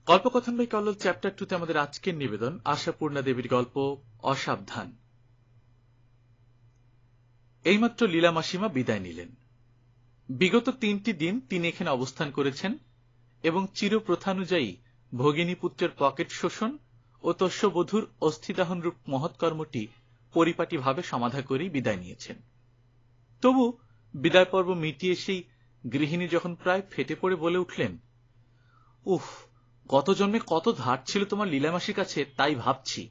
গল্পকথন by Kallol chapter 2 তে আমাদের আজকের নিবেদন আশাপূর্ণা দেবীর গল্প অসাবধান। এইমাত্র লীলা মাসিমা বিদায় নিলেন। বিগত 3টি দিন তিনি এখানে অবস্থান করেছেন এবং চিরপ্রথানুযায়ী ভগিনীপুত্রের পকেট শোষণ ও তস্যবধূর অস্থিদাহনরূপ মহৎকর্মটি পরিপাটিভাবে সমাধা করেই বিদায় নিয়েছেন। তবু বিদায় পর্ব মিটিয়ে সেই গৃহিণী যখন প্রায় ফেটে পড়ে বলে উঠলেন, উফ, গত জন্মে কত ধার ছিল তোমার লীলামাসির কাছে তাই ভাবছি,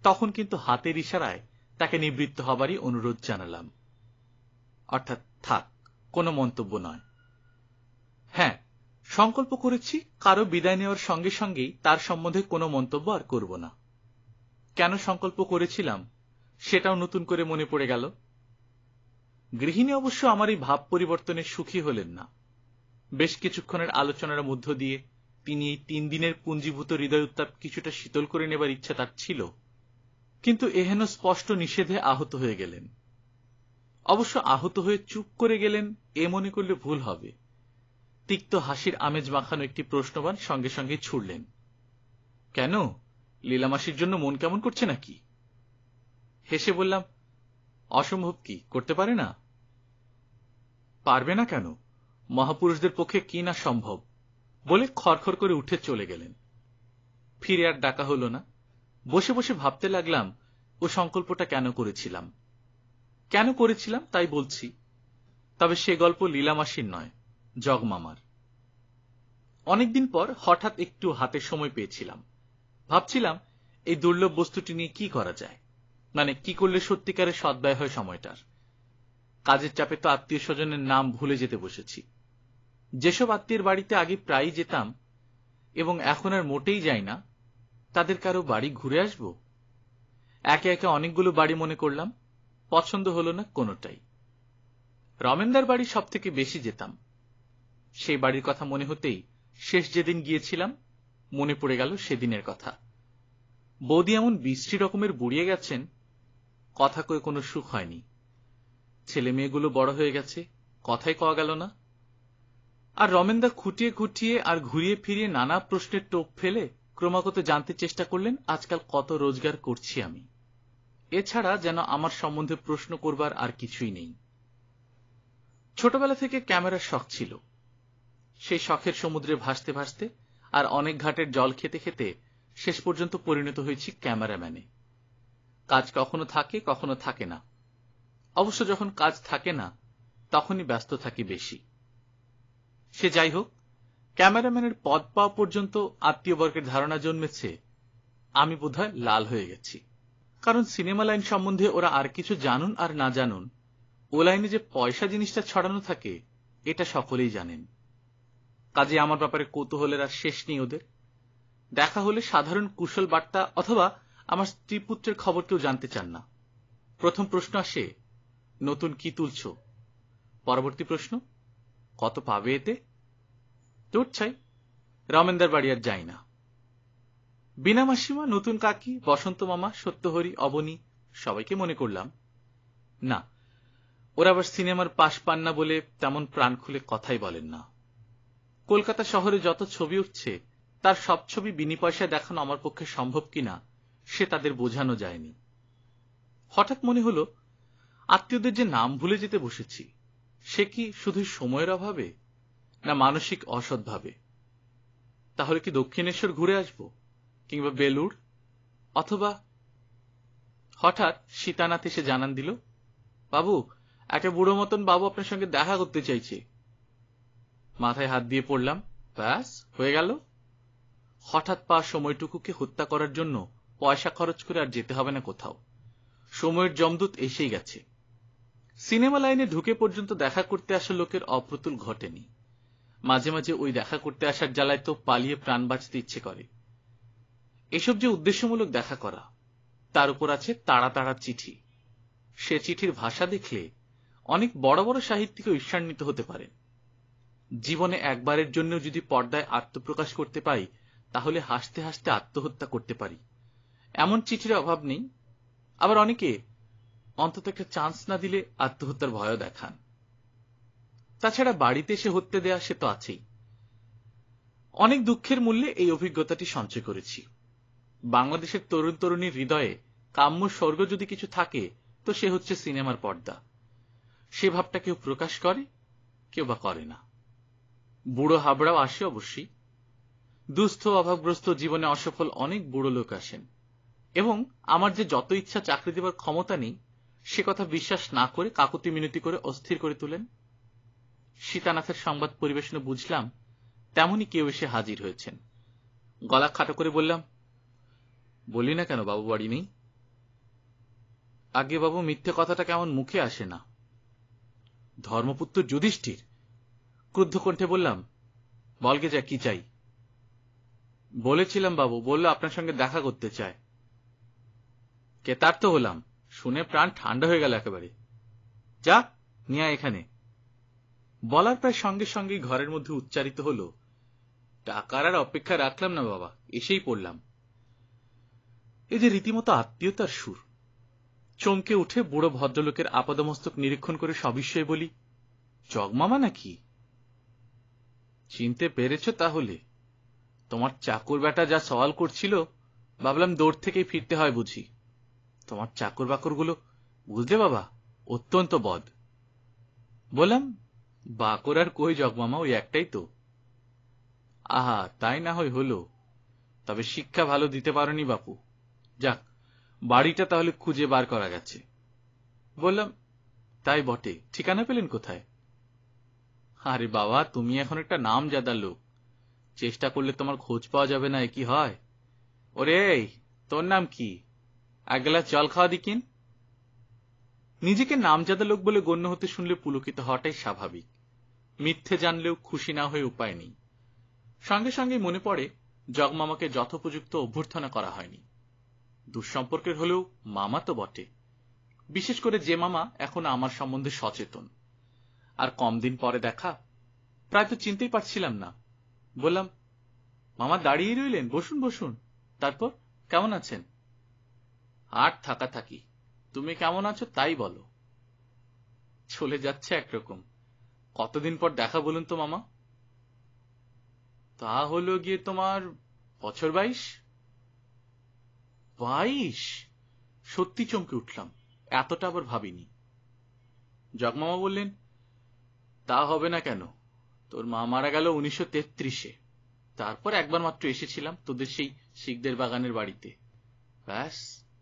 তখন কিন্তু হাতের ইশারায় তাকে নিবৃত্ত হবারই অনুরোধ জানালাম। অর্থাৎ থাক, কোনো মন্তব্য নয়। হ্যাঁ, সংকল্প করেছি কারো বিদায় নেওয়ার সঙ্গে সঙ্গেই তার সম্বন্ধে কোনো মন্তব্য আর করব না। কেন সংকল্প করেছিলাম সেটাও নতুন করে মনে পড়ে গেল। গৃহিণী অবশ্য আমার এই ভাব পরিবর্তনে সুখী হলেন না। বেশ কিছুক্ষণের আলোচনার মধ্য দিয়ে তিনি এই 3 দিনের পুঞ্জীভূত হৃদয় উত্তাপ কিছুটা শীতল করে নেবার ইচ্ছা তার ছিল, কিন্তু এহেন স্পষ্ট নিষেধে আহত হয়ে গেলেন। অবশ্য আহত হয়ে চুপ করে গেলেন এ মনে করলে ভুল হবে। তিক্ত হাসির আমেজ মাখানো একটি প্রশ্নবাণ সঙ্গে সঙ্গে ছুড়লেন, কেন, লীলামাসির জন্য মন কেমন করছে নাকি? হেসে বললাম, অসম্ভব, কি করতে পারে না? পারবে না কেন, মহাপুরুষদের পক্ষে কি না সম্ভব, বলে খরখর করে উঠে চলে গেলেন। ফিরে আর ডাকা হল না। বসে বসে ভাবতে লাগলাম ও সংকল্পটা কেন করেছিলাম তাই বলছি। তবে সে গল্প লীলামাসির নয়, জগমামার। অনেকদিন পর হঠাৎ একটু হাতে সময় পেয়েছিলাম। ভাবছিলাম এই দুর্লভ বস্তুটি নিয়ে কি করা যায়, মানে কি করলে সত্যিকারের সদ্ব্যয় হয় সময়টার। কাজের চাপে তো আত্মীয় স্বজনের নাম ভুলে যেতে বসেছি। যেসব আত্মীয়ের বাড়িতে আগে প্রায়ই যেতাম এবং এখন আর মোটেই যাই না, তাদের কারো বাড়ি ঘুরে আসব। একে একে অনেকগুলো বাড়ি মনে করলাম, পছন্দ হলো না কোনোটাই। রমেনদার বাড়ি সব থেকে বেশি যেতাম। সেই বাড়ির কথা মনে হতেই শেষ যেদিন গিয়েছিলাম মনে পড়ে গেল সেদিনের কথা। বৌদি এমন বিশ্রী রকমের বুড়িয়ে গেছেন, কথা কয়ে কোনো সুখ হয়নি। ছেলে মেয়েগুলো বড় হয়ে গেছে, কথাই কওয়া গেল না। আর রমেনদা খুঁটিয়ে খুঁটিয়ে আর ঘুরিয়ে ফিরিয়ে নানা প্রশ্নের টোপ ফেলে ক্রমাগত জানতে চেষ্টা করলেন আজকাল কত রোজগার করছি আমি। এছাড়া যেন আমার সম্বন্ধে প্রশ্ন করবার আর কিছুই নেই। ছোটবেলা থেকে ক্যামেরার শখ ছিল। সেই শখের সমুদ্রে ভাসতে ভাসতে আর অনেক ঘাটের জল খেতে খেতে শেষ পর্যন্ত পরিণত হয়েছি ক্যামেরাম্যানে। কাজ কখনো থাকে কখনো থাকে না। অবশ্য যখন কাজ থাকে না তখনই ব্যস্ত থাকি বেশি। সে যাই হোক, ক্যামেরাম্যানের পদ পাওয়া পর্যন্ত আত্মীয়বর্গের ধারণা জন্মেছে আমি বোধহয় লাল হয়ে গেছি। কারণ সিনেমা লাইন সম্বন্ধে ওরা আর কিছু জানুন আর না জানুন, ও লাইনে যে পয়সা জিনিসটা ছড়ানো থাকে এটা সকলেই জানেন। কাজে আমার ব্যাপারে কৌতূহলের আর শেষ নেই ওদের। দেখা হলে সাধারণ কুশল বার্তা অথবা আমার স্ত্রী পুত্রের খবর কেউ জানতে চান না। প্রথম প্রশ্ন আসে, নতুন কি তুলছ? পরবর্তী প্রশ্ন, কত পাবে এতে? তোর চাই, রমেনদার বাড়ি আর যাই না। বিনা মাসিমা, নতুন কাকি, বসন্ত মামা, সত্যহরি, অবনী সবাইকে মনে করলাম। না, ওরা আবার সিনেমার পাশ পান না বলে তেমন প্রাণ খুলে কথাই বলেন না। কলকাতা শহরে যত ছবি উঠছে তার সব ছবি বিনি পয়সায় দেখানো আমার পক্ষে সম্ভব কিনা সে তাদের বোঝানো যায়নি। হঠাৎ মনে হলো আত্মীয়দের যে নাম ভুলে যেতে বসেছি, সে কি শুধু সময়ের অভাবে না মানসিক অসৎভাবে? তাহলে কি দক্ষিণেশ্বর ঘুরে আসব, কিংবা বেলুড়, অথবা? হঠাৎ সীতানাথ এসে জানান দিল, বাবু, একটা বুড়ো মতন বাবু আপনার সঙ্গে দেখা করতে চাইছে। মাথায় হাত দিয়ে পড়লাম, ব্যাস হয়ে গেল। হঠাৎ পাওয়া সময়টুকুকে হত্যা করার জন্য পয়সা খরচ করে আর যেতে হবে না কোথাও। সময়ের যমদূত এসেই গেছে। সিনেমা লাইনে ঢুকে পর্যন্ত দেখা করতে আসা লোকের অপ্রতুল ঘটেনি। মাঝে মাঝে ওই দেখা করতে আসার জ্বালায় তো পালিয়ে প্রাণ বাঁচতে ইচ্ছে করে। এসব যে উদ্দেশ্যমূলক দেখা করা, তার উপর আছে তাড়া তাড়া চিঠি। সে চিঠির ভাষা দেখলে অনেক বড় বড় সাহিত্যিকও ঈর্ষান্বিত হতে পারেন। জীবনে একবারের জন্য যদি পর্দায় আত্মপ্রকাশ করতে পাই, তাহলে হাসতে হাসতে আত্মহত্যা করতে পারি, এমন চিঠির অভাব নেই। আবার অনেকে অন্তত একটা চান্স না দিলে আত্মহত্যার ভয়ও দেখান। তাছাড়া বাড়িতে এসে হত্যা দেয়া সে তো আছেই। অনেক দুঃখের মূল্যে এই অভিজ্ঞতাটি সঞ্চয় করেছি। বাংলাদেশের তরুণ তরুণীর হৃদয়ে কাম্য স্বর্গ যদি কিছু থাকে তো সে হচ্ছে সিনেমার পর্দা। সে ভাবটা কেউ প্রকাশ করে, কেউ বা করে না। বুড়ো হাবড়াও আসে অবশ্যই। দুস্থ অভাবগ্রস্ত জীবনে অসফল অনেক বুড়ো লোক আসেন, এবং আমার যে যত ইচ্ছা চাকরি দেবার ক্ষমতা নেই সে কথা বিশ্বাস না করে কাকুতি মিনতি করে অস্থির করে তোলেন। সীতানাথের সংবাদ পরিবেশনে বুঝলাম তেমনি কেউ এসে হাজির হয়েছেন। গলা খাটো করে বললাম, বলি না কেন বাবু বাড়ি নেই? আগে বাবু, মিথ্যে কথাটা কেমন মুখে আসে না। ধর্মপুত্র যুধিষ্ঠির, ক্রুদ্ধ কণ্ঠে বললাম, বলগে যা, কি চাই? বলেছিলাম বাবু, বলল আপনার সঙ্গে দেখা করতে চায়। কে তার তো হলাম, শুনে প্রাণ ঠান্ডা হয়ে গেল একেবারে। যা, নিয়ে এখানে। বলার প্রায় সঙ্গে সঙ্গেই ঘরের মধ্যে উচ্চারিত হল, টাকার আর অপেক্ষা রাখলাম না বাবা, এসেই পড়লাম। এই যে রীতিমতো আত্মীয়তার সুর। চমকে উঠে বুড়ো ভদ্রলোকের আপাদমস্তক নিরীক্ষণ করে সবিস্ময়ে বলি, জগমামা নাকি? চিনতে পেরেছ তাহলে? তোমার চাকর বেটা যা সওয়াল করছিল, ভাবলাম দৌড় থেকেই ফিরতে হয় বুঝি। তোমার চাকর বাকরগুলো বুঝলে বাবা, অত্যন্ত বদ। বললাম, বাকর আর কই জগমামা, ওই একটাই তো। আহা, তাই না হয় হলো, তবে শিক্ষা ভালো দিতে পারোনি বাপু। যাক, বাড়িটা তাহলে খুঁজে বার করা গেছে। বললাম, তাই বটে, ঠিকানা পেলেন কোথায়? আরে বাবা, তুমি এখন একটা নামজাদা লোক, চেষ্টা করলে তোমার খোঁজ পাওয়া যাবে না, এ কি হয়? ওরে, তোর নাম কি? এক গ্লাস জল খাওয়া দিকিন। নিজেকে নামজাদা লোক বলে গণ্য হতে শুনলে পুলকিত হওয়াটাই স্বাভাবিক। মিথ্যে জানলেও খুশি না হয়ে উপায় নেই। সঙ্গে সঙ্গে মনে পড়ে জগমামাকে যথোপযুক্ত অভ্যর্থনা করা হয়নি। দুঃসম্পর্কের হলেও মামা তো বটে, বিশেষ করে যে মামা এখন আমার সম্বন্ধে সচেতন। আর কম দিন পরে দেখা, প্রায় তো চিনতেই পারছিলাম না। বললাম, মামা দাঁড়িয়ে রইলেন, বসুন বসুন। তারপর কেমন আছেন? আর থাকা থাকি, তুমি কেমন আছো তাই বলো। চলে যাচ্ছে একরকম। কতদিন পর দেখা বলুন তো মামা? তা হলো গিয়ে তোমার বছর 22। 22? সত্যি চমকে উঠলাম, এতটা আবার ভাবিনি। জগমামা বললেন, তা হবে না কেন, তোর মা মারা গেল 1933-এ। তারপর একবার মাত্র এসেছিলাম তোদের সেই শিখদের বাগানের বাড়িতে, ব্যাস,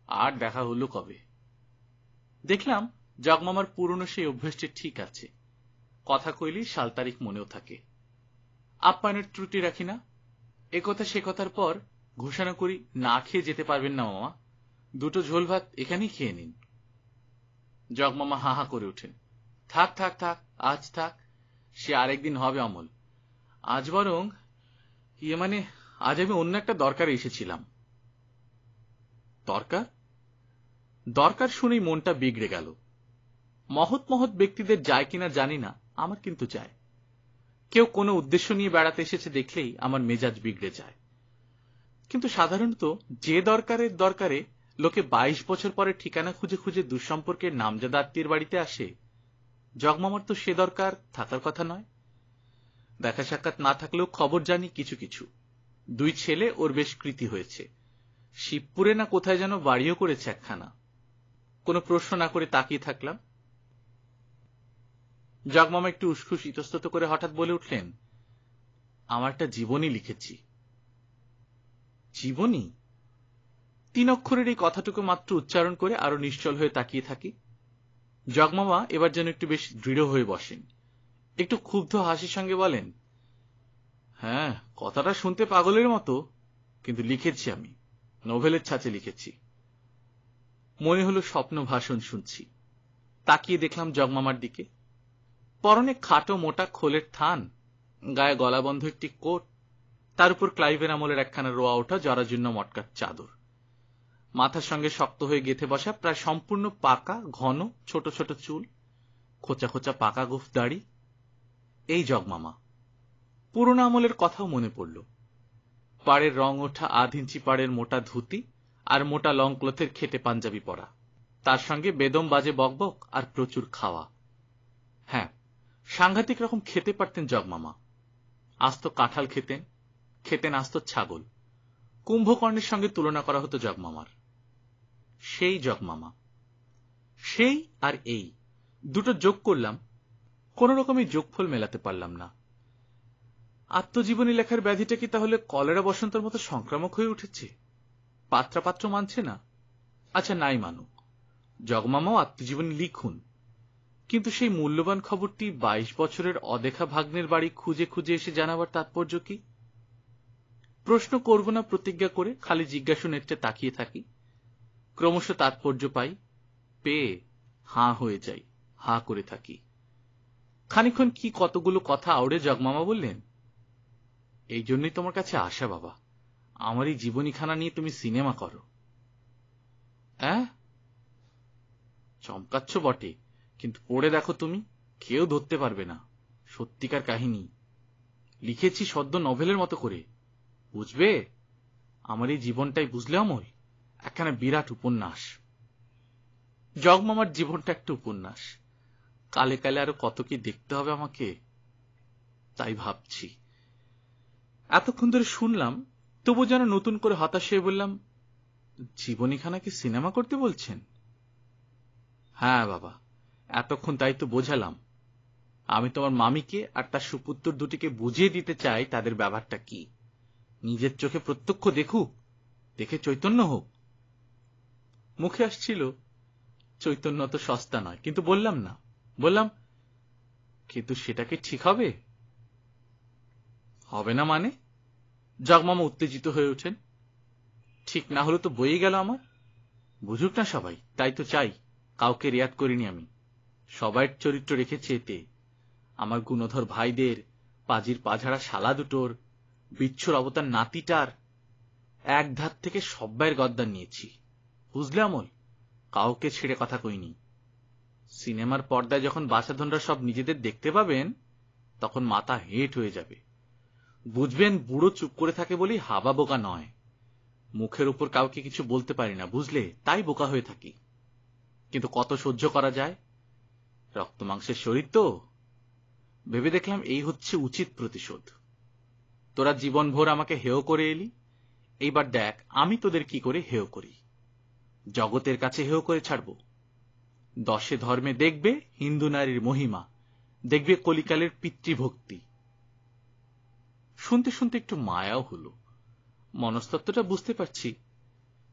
আর দেখা হলো কবে। দেখলাম জগমামার পুরনো সেই অভ্যেসটি ঠিক আছে, কথা কইলেই সাল তারিখ মনেও থাকে। আপ্যায়নের ত্রুটি রাখি না। একথা সে কথার পর ঘোষণা করি, না খেয়ে যেতে পারবেন না মামা, দুটো ঝোল ভাত এখানেই খেয়ে নিন। জগমামা হা হা করে ওঠেন, থাক থাক থাক, আজ থাক, সে আরেকদিন হবে অমল। আজ বরং আজ আমি অন্য একটা দরকারে এসেছিলাম। দরকার? দরকার শুনেই মনটা বিগড়ে গেল। মহৎ মহৎ ব্যক্তিদের যায় কিনা জানি না, আমার কিন্তু যায়। কেউ কোনো উদ্দেশ্য নিয়ে বেড়াতে এসেছে দেখলেই আমার মেজাজ বিগড়ে যায়। কিন্তু সাধারণত যে দরকারের দরকারে লোকে 22 বছর পরে ঠিকানা খুঁজে খুঁজে দুঃসম্পর্কের নামজাদা আত্মীয়ের বাড়িতে আসে, জগমামার তো সে দরকার থাকার কথা নয়। দেখা সাক্ষাৎ না থাকলেও খবর জানি কিছু কিছু। 2 ছেলে ওর বেশ কৃতি হয়েছে, শিবপুরে না কোথায় যেন বাড়িও করেছে একখানা। কোনো প্রশ্ন না করে তাকিয়ে থাকলাম। জগমামা একটু উসখুস ইতস্তত করে হঠাৎ বলে উঠলেন, আমার একটা জীবনী লিখেছি। জীবনী? 3 অক্ষরের এই কথাটুকু মাত্র উচ্চারণ করে আরো নিশ্চল হয়ে তাকিয়ে থাকি। জগমামা এবার যেন একটু বেশ দৃঢ় হয়ে বসেন, একটু ক্ষুব্ধ হাসির সঙ্গে বলেন, হ্যাঁ, কথাটা শুনতে পাগলের মতো, কিন্তু লিখেছি আমি, নোভেলের ছাঁচে লিখেছি। মনে হলো স্বপ্ন ভাষণ শুনছি। তাকিয়ে দেখলাম জগমামার দিকে। পরনে খাটো মোটা খোলের থান, গায়ে গলাবন্ধ একটি কোট, তার উপর ক্লাইভের আমলের একখানা রোয়া ওঠা জরাজীর্ণ মটকার চাদর, মাথার সঙ্গে শক্ত হয়ে গেঁথে বসা প্রায় সম্পূর্ণ পাকা ঘন ছোট ছোট চুল, খোঁচা খোঁচা পাকা গোফ দাড়ি। এই জগমামা। পুরোনো আমলের কথাও মনে পড়ল। পাড়ের রং ওঠা 1/2 ইঞ্চি পাড়ের মোটা ধুতি আর মোটা লং ক্লথের খেটে পাঞ্জাবি পরা, তার সঙ্গে বেদম বাজে বকবক আর প্রচুর খাওয়া। হ্যাঁ, সাংঘাতিক রকম খেতে পারতেন জগমামা। আস্ত কাঁঠাল খেতেন, খেতেন আস্ত ছাগল। কুম্ভকর্ণের সঙ্গে তুলনা করা হতো জগমামার। সেই জগমামা, সেই আর এই দুটো যোগ করলাম, কোন রকমই যোগফল মেলাতে পারলাম না। আত্মজীবনী লেখার ব্যাধিটা কি তাহলে কলেরা বসন্তের মতো সংক্রামক হয়ে উঠেছে? পাত্র মানছে না। আচ্ছা, নাই মানুক, জগমামাও আত্মজীবনী লিখুন, কিন্তু সেই মূল্যবান খবরটি 22 বছরের অদেখা ভাগ্নের বাড়ি খুঁজে খুঁজে এসে জানাবার তাৎপর্য কি? প্রশ্ন করব না প্রতিজ্ঞা করে, খালি জিজ্ঞাসু নেত্রে তাকিয়ে থাকি। ক্রমশ তাৎপর্য পাই, পেয়ে হাঁ হয়ে যাই, হাঁ করে থাকি। খানিক্ষণ কি কতগুলো কথা আউড়ে জগমামা বললেন, এই জন্যই তোমার কাছে আসা বাবা, আমার এই জীবনীখানা নিয়ে তুমি সিনেমা করো। চমকাচ্ছ বটে, কিন্তু পড়ে দেখো তুমি, কেউ ধরতে পারবে না। সত্যিকার কাহিনী লিখেছি সদ্য নভেলের মতো করে, বুঝবে? আমার এই জীবনটাই, বুঝলে অমল, একখানা বিরাট উপন্যাস। জগমামার জীবনটা একটা উপন্যাস। কালে কালে আরো কত কি দেখতে হবে আমাকে, তাই ভাবছি। এতক্ষণ ধরে শুনলাম, তবু যেন নতুন করে হতাশ হয়ে বললাম, জীবনীখানাকে সিনেমা করতে বলছেন? হ্যাঁ বাবা, এতক্ষণ তাই তো বোঝালাম। আমি তোমার মামিকে আর তার সুপুত্র দুটিকে বুঝিয়ে দিতে চাই তাদের ব্যাপারটা কি। নিজের চোখে প্রত্যক্ষ দেখুক, দেখে চৈতন্য হোক। মুখে আসছিল, চৈতন্য তো সস্তা নয়, কিন্তু বললাম না। বললাম, কিন্তু সেটা কি ঠিক হবে? হবে না মানে? জগমামা উত্তেজিত হয়ে ওঠেন। ঠিক না হলে তো বইয়ে গেল আমার। বুঝুক না সবাই, তাই তো চাই। কাউকে রেয়াত করিনি আমি, সবাই চরিত্র রেখেছি এতে। আমার গুণধর ভাইদের, পাজির পাঝাড়া শালা দুটোর, বিচ্ছুর অবতার নাতিটার, এক ধার থেকে সব্বাইয়ের গদ্দার নিয়েছি, বুঝলে অমল? কাউকে ছেড়ে কথা কইনি। সিনেমার পর্দায় যখন বাছাধনরা সব নিজেদের দেখতে পাবেন, তখন মাথা হেঁট হয়ে যাবে। বুঝবেন বুড়ো চুপ করে থাকে বলেই হাবা বোকা নয়। মুখের উপর কাউকে কিছু বলতে পারি না, বুঝলে, তাই বোকা হয়ে থাকি। কিন্তু কত সহ্য করা যায়, রক্ত মাংসের শরীর তো। ভেবে দেখলাম এই হচ্ছে উচিত প্রতিশোধ। তোরা জীবনভর আমাকে হেয় করে এলি, এইবার দেখ আমি তোদের কি করে হেয় করি। জগতের কাছে হেয় করে ছাড়ব। 10 ধর্মে দেখবে হিন্দু নারীর মহিমা, দেখবে কলিকালের পিতৃভক্তি। শুনতে শুনতে একটু মায়াও হলো। মনস্তত্ত্বটা বুঝতে পারছি,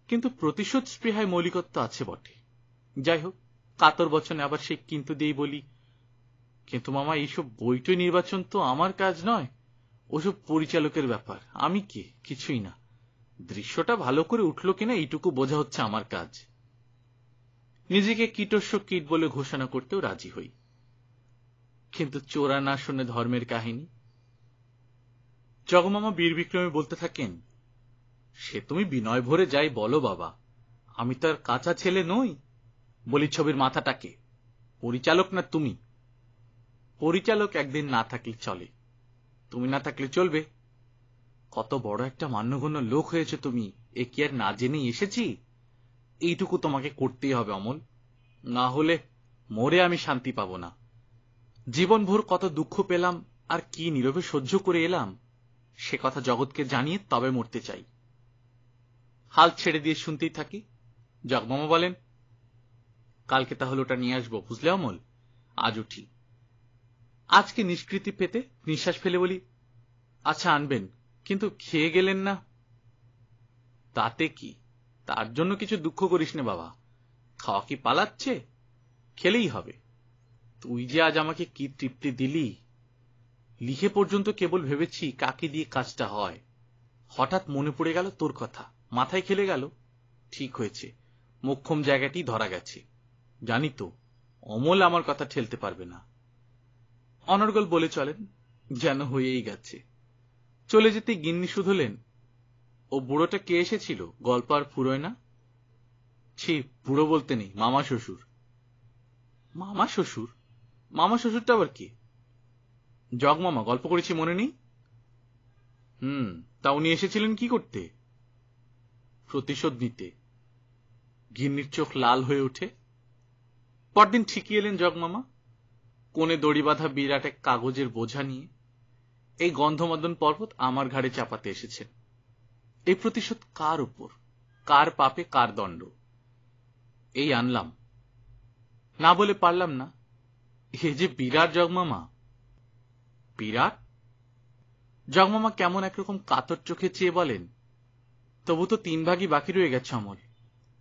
কিন্তু প্রতিশোধ স্পৃহায় মৌলিকত্ব আছে বটে। যাই হোক, কাতর বচনে আবার সে কিন্তু দিয়েই বলি, কিন্তু মামা, এইসব বইটই নির্বাচন তো আমার কাজ নয়, ওসব পরিচালকের ব্যাপার। আমি কে? কিছুই না। দৃশ্যটা ভালো করে উঠল কিনা এইটুকু বোঝা হচ্ছে আমার কাজ। নিজেকে কীটস্য কীট বলে ঘোষণা করতেও রাজি হই। কিন্তু চোরা না শুনে ধর্মের কাহিনী। জগমামা বীর বিক্রমে বলতে থাকেন, সে তুমি বিনয় ভরে যাই বলো বাবা, আমি তার কাঁচা ছেলে নই। বলি ছবির মাথাটাকে, পরিচালক না তুমি? পরিচালক একদিন না থাকলে চলে, তুমি না থাকলে চলবে? কত বড় একটা মান্যগণ্য লোক হয়েছে তুমি, এ কি আর না জেনেই এসেছি? এইটুকু তোমাকে করতেই হবে অমল, না হলে মরে আমি শান্তি পাব না। জীবনভর কত দুঃখ পেলাম আর কি নীরবে সহ্য করে এলাম, সে কথা জগৎকে জানিয়ে তবে মরতে চাই। হাল ছেড়ে দিয়ে শুনতেই থাকি। জগমামা বলেন, কালকে তাহলে ওটা নিয়ে আসবো, বুঝলে অমল? আজ উঠি। আজকে নিষ্কৃতি পেতে নিঃশ্বাস ফেলে বলি, আচ্ছা আনবেন, কিন্তু খেয়ে গেলেন না। তাতে কি, তার জন্য কিছু দুঃখ করিস না বাবা, খাওয়া কি পালাচ্ছে? খেলেই হবে। তুই যে আজ আমাকে কি তৃপ্তি দিলি, লিখে পর্যন্ত কেবল ভেবেছি কাকে দিয়ে কাজটা হয়। হঠাৎ মনে পড়ে গেল তোর কথা, মাথায় খেলে গেল। ঠিক হয়েছে, মোক্ষম জায়গাটি ধরা গেছে। জানি তো অমল আমার কথা ঠেলতে পারবে না। অনর্গল বলে চলেন, যেন হয়েই গেছে। চলে যেতে গিন্নি শুধলেন, ও বুড়োটা কে এসেছিল, গল্প আর ফুরোয় না? ছি, বুড়ো বলতে নেই, মামা শ্বশুর। মামা শ্বশুর? মামা শ্বশুরটা আবার কি? জগমামা, গল্প করেছি মনে নেই? তা উনি এসেছিলেন কি করতে? প্রতিশোধ নিতে। গিন্নির চোখ লাল হয়ে ওঠে। পরদিন ঠিকই এলেন জগমামা, কোণে দড়ি বাঁধা বিরাট এক কাগজের বোঝা নিয়ে। এই গন্ধমদন পর্বত আমার ঘাড়ে চাপাতে এসেছেন। এই প্রতিশোধ কার উপর, কার পাপে কার দণ্ড, এই আনলাম। না বলে পারলাম না, এ যে বিরাট জগমামা। বিরাট? জগমামা কেমন একরকম কাতর চোখে চেয়ে বলেন, তবু তো 3 ভাগই বাকি রয়ে গেছে অমল।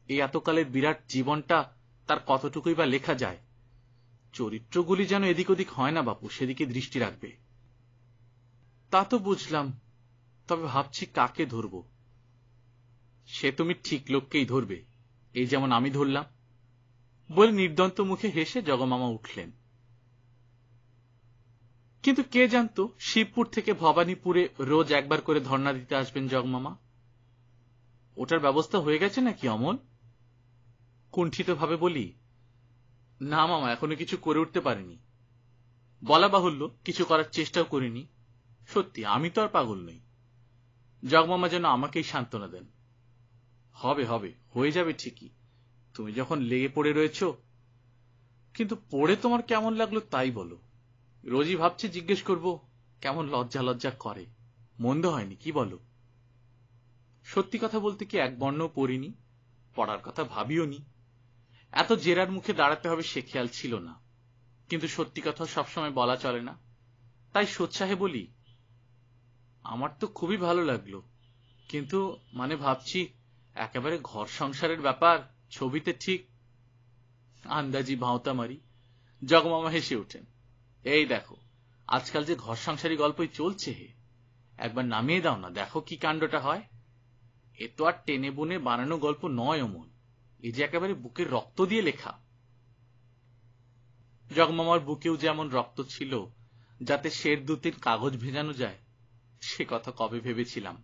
এই এতকালের বিরাট জীবনটা তার কতটুকুই বা লেখা যায়। চরিত্রগুলি যেন এদিক ওদিক হয় না বাপু, সেদিকে দৃষ্টি রাখবে। তা তো বুঝলাম, তবে ভাবছি কাকে ধরব। সে তুমি ঠিক লোককেই ধরবে, এই যেমন আমি ধরলাম, বলে নির্দন্ত মুখে হেসে জগমামা উঠলেন। কিন্তু কে জানতো শিবপুর থেকে ভবানীপুরে রোজ একবার করে ধর্ণা দিতে আসবেন জগমামা। ওটার ব্যবস্থা হয়ে গেছে নাকি অমল? কুণ্ঠিত ভাবে বলি, না মামা, এখনো কিছু করে উঠতে পারিনি। বলা বাহুল্য, কিছু করার চেষ্টাও করিনি। সত্যি আমি তো আর পাগল নই। জগমামা যেন আমাকেই সান্ত্বনা দেন। হবে হবে, হয়ে যাবে ঠিকই, তুমি যখন লেগে পড়ে রয়েছ। কিন্তু পড়ে তোমার কেমন লাগলো তাই বলো। রোজই ভাবছি জিজ্ঞেস করব, কেমন লজ্জা লজ্জা করে। মন্দ হয়নি কি বলো? সত্যি কথা বলতে কি এক বর্ণও পড়িনি, পড়ার কথা ভাবিও নি। এত জেরার মুখে দাঁড়াতে হবে সে খেয়াল ছিল না। কিন্তু সত্যি কথা সবসময় বলা চলে না, তাই সোৎসাহে বলি, আমার তো খুবই ভালো লাগলো, কিন্তু মানে ভাবছি একেবারে ঘর সংসারের ব্যাপার, ছবিতে ঠিক। আন্দাজি ভাঁওতা মারি। জগমামা হেসে ওঠেন, এই দেখো, আজকাল যে ঘর সংসারী গল্পই চলছে হে, একবার নামিয়ে দাও না, দেখো কি কাণ্ডটা হয়। এ তো আর টেনে বুনে বানানো গল্প নয় অমল, এ যে একেবারে বুকের রক্ত দিয়ে লেখা। জগমামার বুকেও যেমন রক্ত ছিল, যাতে শের 2-3 কাগজ ভেজানো যায়, সে কথা কবে ভেবেছিলাম।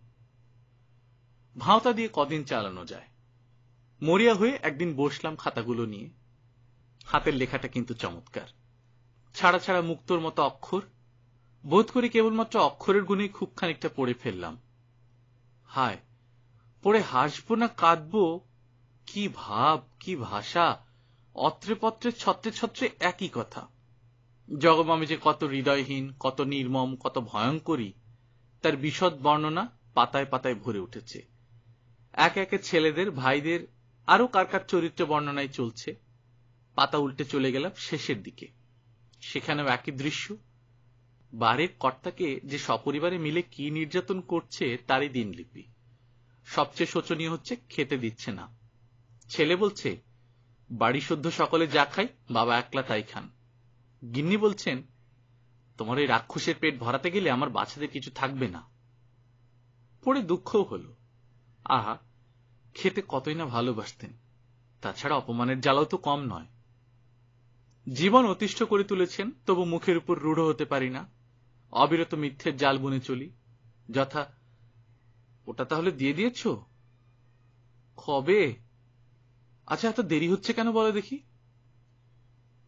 ভাঁওতা দিয়ে কদিন চালানো যায়। মরিয়া হয়ে একদিন বসলাম খাতাগুলো নিয়ে। হাতের লেখাটা কিন্তু চমৎকার, ছাড়া ছাড়া মুক্তোর মতো অক্ষর। বোধ করি কেবলমাত্র অক্ষরের গুণেই খুব খানিকটা পড়ে ফেললাম। হায়, পড়ে হাসবো না কাঁদবো, কি ভাব, কি ভাষা, অত্রে পত্রে ছত্রে ছত্রে একই কথা। জগমামি যে কত হৃদয়হীন, কত নির্মম, কত ভয়ঙ্করী, তার বিশদ বর্ণনা পাতায় পাতায় ভরে উঠেছে। একে একে ছেলেদের, ভাইদের, আরো কার কার চরিত্র বর্ণনায় চলছে। পাতা উল্টে চলে গেলাম শেষের দিকে, সেখানেও একই দৃশ্য। বাড়ির কর্তাকে যে সপরিবারে মিলে কি নির্যাতন করছে তারই দিনলিপি। সবচেয়ে শোচনীয় হচ্ছে খেতে দিচ্ছে না। ছেলে বলছে, বাড়ি শুদ্ধ সকলে যা খাই, বাবা একলা তাই খান। গিন্নি বলছেন, তোমার এই রাক্ষসের পেট ভরাতে গেলে আমার বাচ্চাদের কিছু থাকবে না। পড়ে দুঃখও হলো। আহা, খেতে কতই না ভালোবাসতেন, তাছাড়া অপমানের জ্বালাও তো কম নয়। জীবন অতিষ্ঠ করে তুলেছেন, তবু মুখের উপর রূঢ় হতে পারি না। অবিরত মিথ্যের জাল বুনে চলি, যথা, ওটা তাহলে দিয়ে দিয়েছ? কবে? আচ্ছা, এত দেরি হচ্ছে কেন বলো দেখি।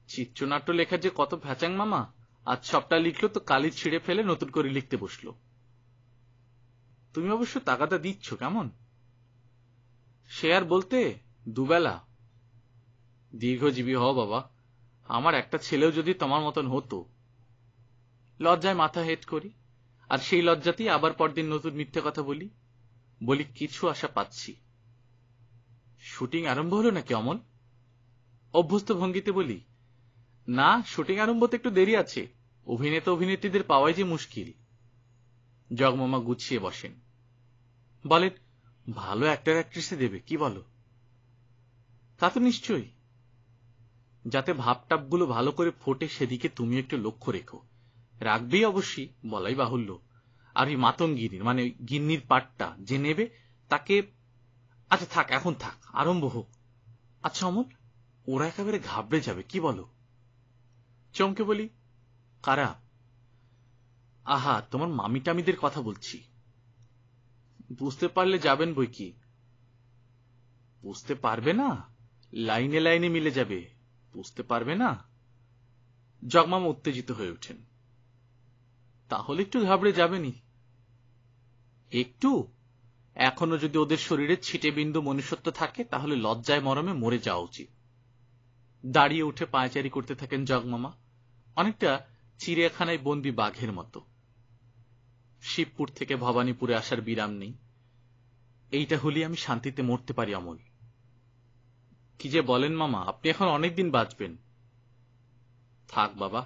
চিত্রনাট্য লেখার যে কত ভ্যাচাং মামা, আজ সবটা লিখলো তো কালি ছিঁড়ে ফেলে নতুন করে লিখতে বসলো। তুমি অবশ্য তাগাদা দিচ্ছ কেমন। সে আর বলতে, দুবেলা। দীর্ঘজীবী হও বাবা, আমার একটা ছেলেও যদি তোমার মতন হতো। লজ্জায় মাথা হেট করি, আর সেই লজ্জাতেই আবার পরদিন নতুন মিথ্যে কথা বলি। বলি কিছু আশা পাচ্ছি। শুটিং আরম্ভ হলো নাকি অমল? অভ্যস্ত ভঙ্গিতে বলি, না, শুটিং আরম্ভতে একটু দেরি আছে, অভিনেতা অভিনেত্রীদের পাওয়াই যে মুশকিল। জগমামা গুছিয়ে বসেন, বলেন, ভালো অ্যাক্টর অ্যাক্ট্রেসে দেবে কি বলো? তা তো নিশ্চয়ই, যাতে ভাবটাপগুলো ভালো করে ফোটে সেদিকে তুমি একটু লক্ষ্য রেখো। রাখবেই অবশ্যই, বলাই বাহুল্য। আর এই মাতঙ্গিনীর মানে গিন্নির পাটটা যে নেবে তাকে, আচ্ছা থাক, এখন থাক, আরম্ভ হোক। আচ্ছা অমল, ওরা একেবারে ঘাবড়ে যাবে কি বলো? চমকে বলি, কারা? আহা, তোমার মামি টামিদের কথা বলছি। বুঝতে পারলে যাবেন বই কি। বুঝতে পারবে না? লাইনে লাইনে মিলে যাবে, বুঝতে পারবে না। জগমামা উত্তেজিত হয়ে ওঠেন। তাহলে একটু ঘাবড়ে যাবেনি। একটু? এখনো যদি ওদের শরীরে ছিটে বিন্দু মনুষ্যত্ব থাকে, তাহলে লজ্জায় মরমে মরে যাওয়া উচিত। দাঁড়িয়ে উঠে পায়চারি করতে থাকেন জগমামা, অনেকটা চিড়িয়াখানায় বন্দি বাঘের মতো। শিবপুর থেকে ভবানীপুরে আসার বিরাম নেই। এইটা হলে আমি শান্তিতে মরতে পারি অমল। কি যে বলেন মামা, আপনি এখন অনেকদিন বাঁচবেন। থাক বাবা,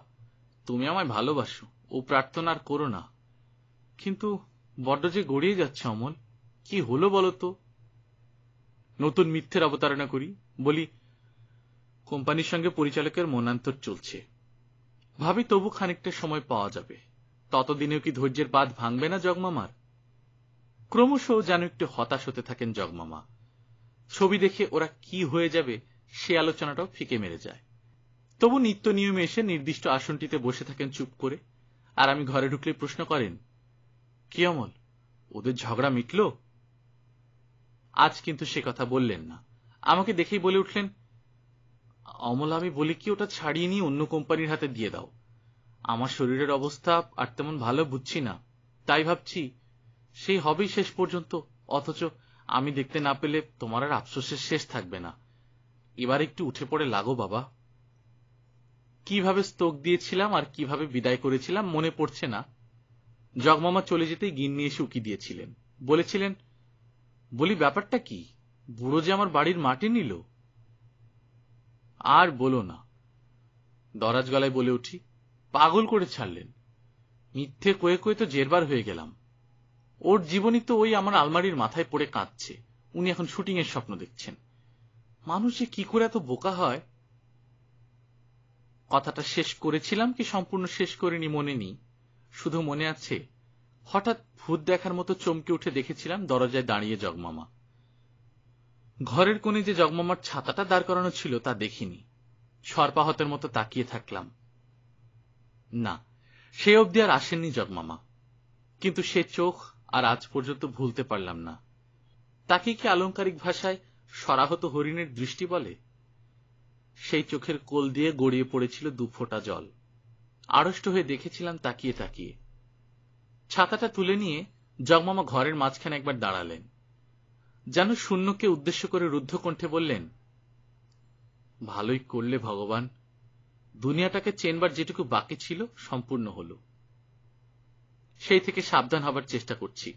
তুমি আমায় ভালোবাসো, ও প্রার্থনা আর করো না। কিন্তু বড্ড যে গড়িয়ে যাচ্ছে অমল, কি হলো বলো তো? নতুন মিথ্যের অবতারণা করি, বলি কোম্পানির সঙ্গে পরিচালকের মনান্তর চলছে। ভাবি তবু খানিকটা সময় পাওয়া যাবে, ততদিনেও কি ধৈর্যের বাঁধ ভাঙবে না জগমামার? ক্রমশ যেন একটু হতাশ হতে থাকেন জগমামা। ছবি দেখে ওরা কি হয়ে যাবে সে আলোচনাটাও ফিকে মেরে যায়। তবু নিত্য নিয়মে এসে নির্দিষ্ট আসনটিতে বসে থাকেন চুপ করে, আর আমি ঘরে ঢুকলে প্রশ্ন করেন, কি অমল, ওদের ঝগড়া মিটল? আজ কিন্তু সে কথা বললেন না। আমাকে দেখেই বলে উঠলেন, অমল, আমি বলি কি, ওটা ছাড়িয়ে নিয়ে অন্য কোম্পানির হাতে দিয়ে দাও। আমার শরীরের অবস্থা আর তেমন ভালো বুঝছি না, তাই ভাবছি সেই হবেই শেষ পর্যন্ত। অথচ আমি দেখতে না পেলে তোমার আর আফসোসের শেষ থাকবে না। এবার একটু উঠে পড়ে লাগো বাবা। কিভাবে স্তোক দিয়েছিলাম আর কিভাবে বিদায় করেছিলাম মনে পড়ছে না। জগমামা চলে যেতেই গিন্নি এসে উকি দিয়েছিলেন, বলেছিলেন, বলি ব্যাপারটা কি, বুড়ো যে আমার বাড়ির মাটি নিল। আর বলো না, দরাজ গলায় বলে উঠি, পাগল করে ছাড়লেন। মিথ্যে কয়ে কয়ে তো জেরবার হয়ে গেলাম। ওর জীবনই তো ওই আমার আলমারির মাথায় পড়ে কাঁদছে। উনি এখন শুটিং এর স্বপ্ন দেখছেন। মানুষ যে কি করে এত বোকা হয়। কথাটা শেষ করেছিলাম কি সম্পূর্ণ শেষ করিনি মনে নেই, শুধু মনে আছে হঠাৎ ভূত দেখার মতো চমকে উঠে দেখেছিলাম দরজায় দাঁড়িয়ে জগমামা। ঘরের কোণে যে জগমামার ছাতাটা দাঁড় করানো ছিল তা দেখিনি। সর্পাহতের মতো তাকিয়ে থাকলাম। না, সে অবধি আর আসেননি জগমামা, কিন্তু সে চোখ আর আজ পর্যন্ত ভুলতে পারলাম না। তাকে কি আলংকারিক ভাষায় সরাহত হরিণের দৃষ্টি বলে? সেই চোখের কোল দিয়ে গড়িয়ে পড়েছিল দুফোঁটা জল। আড়ষ্ট হয়ে দেখেছিলাম তাকিয়ে তাকিয়ে। ছাতাটা তুলে নিয়ে জগমামা ঘরের মাঝখানে একবার দাঁড়ালেন, যেন শূন্যকে উদ্দেশ্য করে রুদ্ধ কণ্ঠে বললেন, ভালোই করলে ভগবান, দুনিয়াটাকে চেনবার যেটুকু বাকি ছিল সম্পূর্ণ হল। সেই থেকে সাবধান হবার চেষ্টা করছি,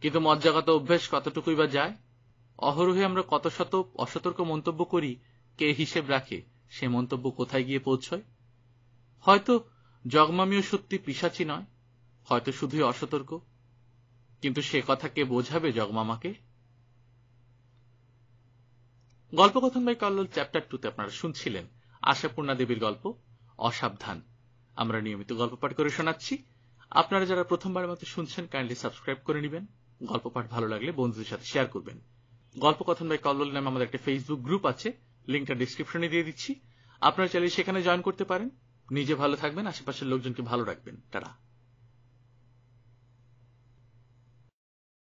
কিন্তু মজ্জাগত অভ্যাস কতটুকুই বা যায়। অহরহে আমরা কত শত অসতর্ক মন্তব্য করি, কে হিসেব রাখে সে মন্তব্য কোথায় গিয়ে পৌঁছয়? হয়তো জগমামিও সত্যি পিশাচি নয়, হয়তো শুধুই অসতর্ক, কিন্তু সে কথা কে বোঝাবে জগমামাকে? গল্পকথন বাই কল্লোল চ্যাপ্টার 2 আপনারা শুনছিলেন আশাপূর্ণা দেবীর গল্প অসাবধান। আমরা নিয়মিত গল্প পাঠ করে শোনাচ্ছি। আপনারা যারা প্রথমবারের মতো শুনছেন, কাইন্ডলি সাবস্ক্রাইব করে নেবেন। গল্প পাঠ ভালো লাগলে বন্ধুদের সাথে শেয়ার করবেন। গল্পকথন বাই কল্লোল নামে আমাদের একটা ফেসবুক গ্রুপ আছে, লিঙ্কটা ডেসক্রিপশনে দিয়ে দিচ্ছি। আপনারা চাইলে সেখানে জয়েন করতে পারেন। নিজে ভালো থাকবেন, আশেপাশের লোকজনকে ভালো রাখবেন। টাটা।